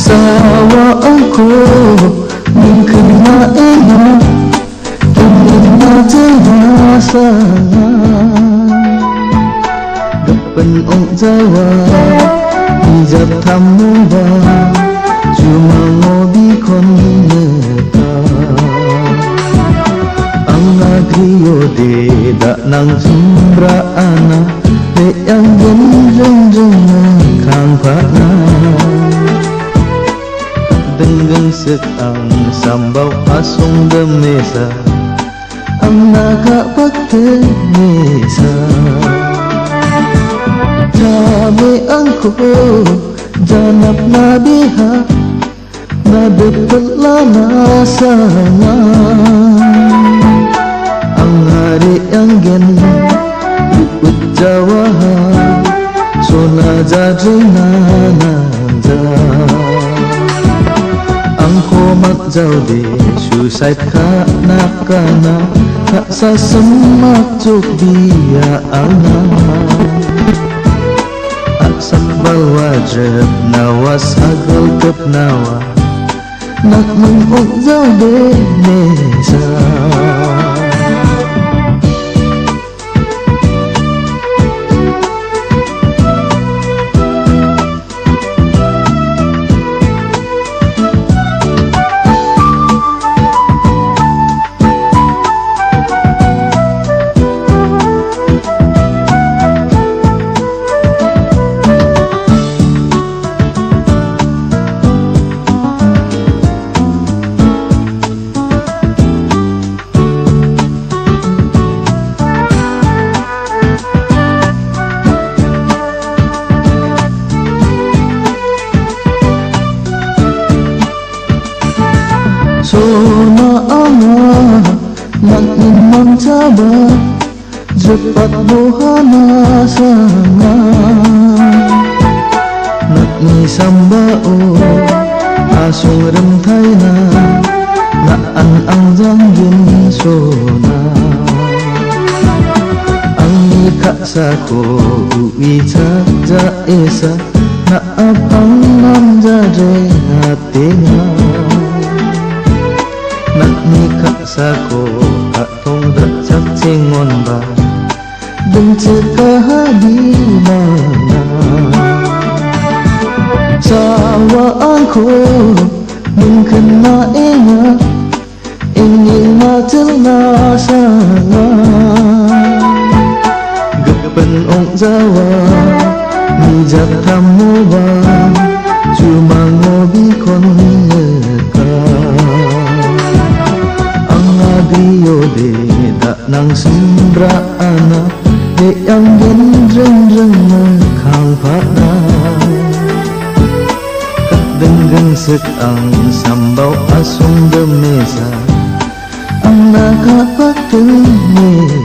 Sawa ako mungkin na iyo ingin na terasa Gapan ong jawa hijab tamu ba cuma ngobi kon neka ang agriyo de da nang sumbra ana de yang jeng kang pa na dengan sekang sambau asung demesa ang nakapagtenesa Dami angko janap na biha na depetla na sana ang hari yang gen luput jawaha sona jadi nanaja Komat jauh di susai kana tak semak juk dia anak Aksak balwajib nawas agal kep nawa nak mengok jauh di nesa Sona ama nang coba cepat buhana sana nak ni sambao asung remtaina naan ang janggin sona ang ikasa ko uicak jaesa na apang namjade hatinya nak nikah sako atong dacak cingon ba bencekah di mana sawa aku mungkin na ingat ingin macelna sana gepen ong jawa mijak tamu ba cuma ngobi kon neka Agriyo de da nang sumbra ana de yang jeng kang pa na dengan sekang sambau asung demesa ang nakapagtenesa